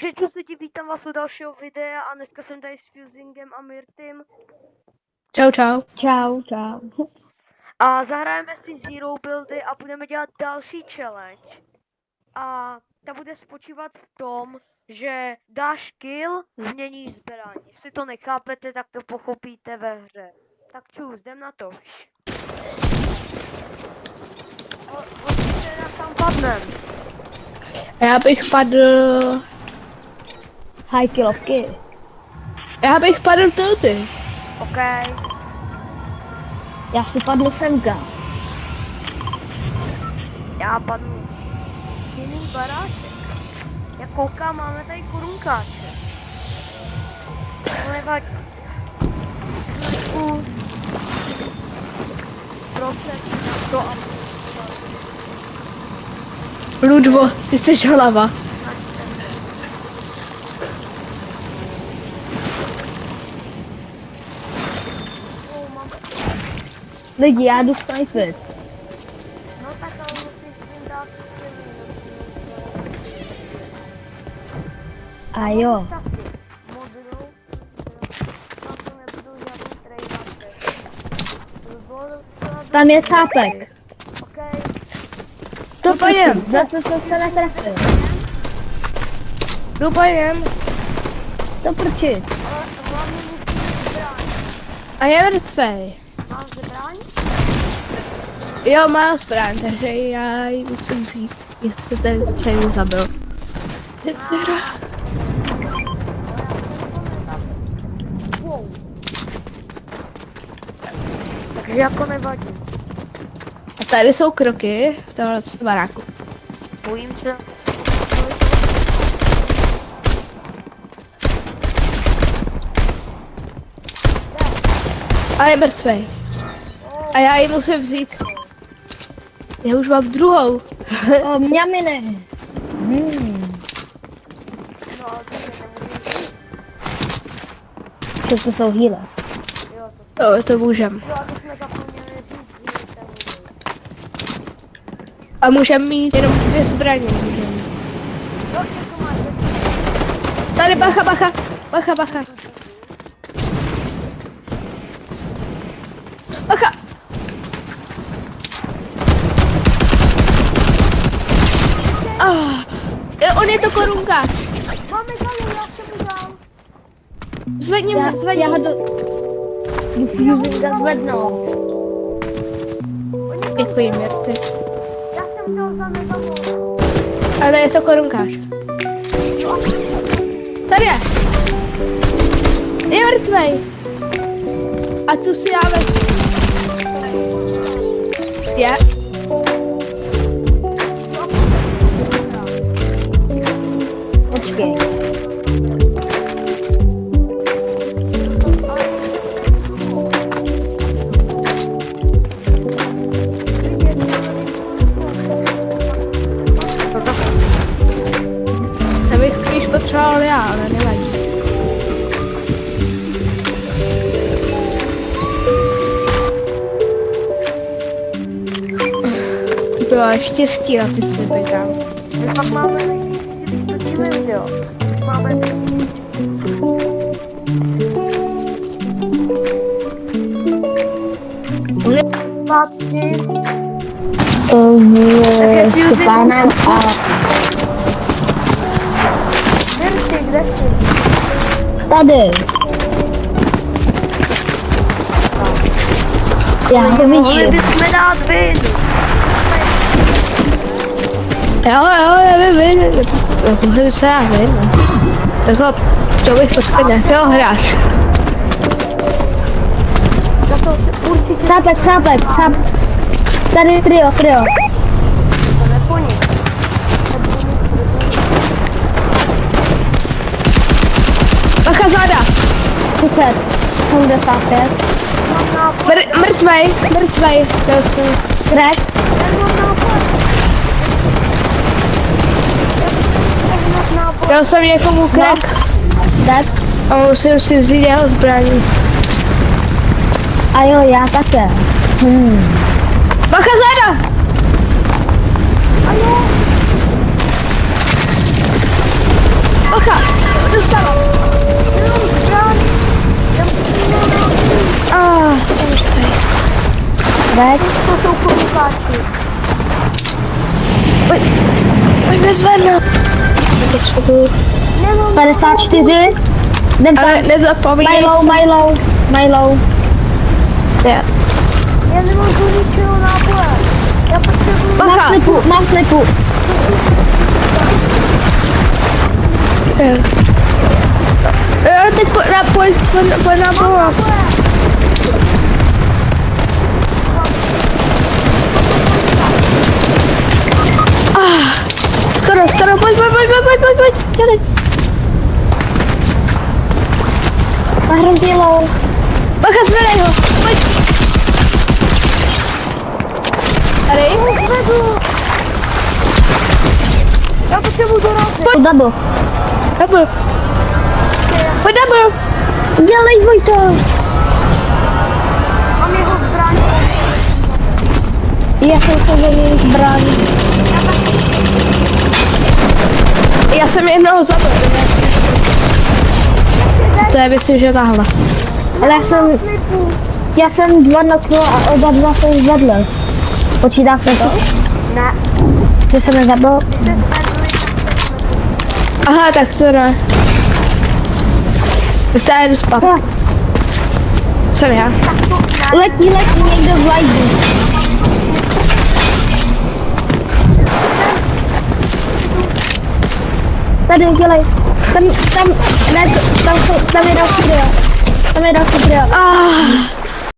Čeču se ti, vítám vás u dalšího videa a dneska jsem tady s Fusingem a Myrtym. Čau, čau. Čau, čau. A zahrajeme si Zero buildy a budeme dělat další challenge. A ta bude spočívat v tom, že dáš kill, změníš zbraň. Jestli to nechápete, tak to pochopíte ve hře. Tak čus, jdem na to. Hoďte tam padnem. Já bych padl... High kilovky. Já bych padl ty. OK. Já si padnu semka. Já padnu. Jiný baráček. Já koukám, máme tady korunkáče. To nevadí. Procent na to a Ludvo, ty jsi hlava. Lidi, já jdu snipit. No tak ale musíš jim dát A jo. modrou. Na to nebudou žádný trejnace. Tam je cápek. OK. To po něm. Zase to se netrefil. Jdu po něm. To prči. Ale hlavně musíš zbraň. A je mrtvej. Máš zbraň? Jo, má zbraň, takže já ji musím vzít. Jestli ten celý zabil. Wow. Takže jako nevadí. A tady jsou kroky v tomhle baráku. Bojím se. A je mrtvej. A já ji musím vzít. Já už mám druhou. O, mňamine. No ale to se nemůžu. Co to jsou hýle? Jo, to Jo, to můžem. jo, a to jsme zapomněli říct, že tam můžu. A můžem mít jenom 2 zbraně. Můžem. Jo, to máš. Tady bacha, bacha. Bacha, bacha. Bacha. On je to korunka. Máme tady, já jsem vzal. Zvedni Já mu, zvedni ho mu. jdu Fusinga zvednout. Děkuji, Mirty. Já jsem dal za megabol. Ale je to korunkář. Tady je. Je mrtvej. A tu si dáme. Je. Počkej. To bych spíš potřeboval já, ale nevadí. Bylo štěstí na ty světy tam. My pak máme nejvíc, když točíme video. Máme zpátky. S pánem a Mirty, kde jsi? tady. Já ho Mohli vidím. bychom dát vin. Jo, nevím, mohli by se dát ven. Jako, to bych počkat nějakého hráč. Za to se určitě Cápek. Tady trio. to neponí. Bacha záda. 30. 75. Mám nápad. Mrtvej. Prostě. Crack. Mám nápad. Mám nápad. Dal jsem někomu crack Tak. a musím si vzít jeho zbraní. A jo, já také. Bacha záda! Bacha! nezvednu. 54. Jdem tam. Ale nezapomínej Milo. se. Já nemůžu ničeho náboje. Já potřebuji... Bacha. Mám slipu. Teď pojď na pomoc. Skoro, pojď. Dělej. Nahromtilou. Bacha, zvedej ho. Pojď. Tady. Já potřebuji dorazit. Double. Double. Pojď double. Dělej, Vojto. Mám jeho zbraň. Já jsem se změnil zbraň. Já jsem jednoho zabil. To je myslím, že tahle. Ale já jsem 2 noknul a oba 2 jsem zvedl. Počítáte to? Ne. Že jsem nezabil? Aha, tak to ne. Tak to jdu spát. Jsem já. Letí někdo z lajdu. Tady, dělej. Tam je další trio. Ah.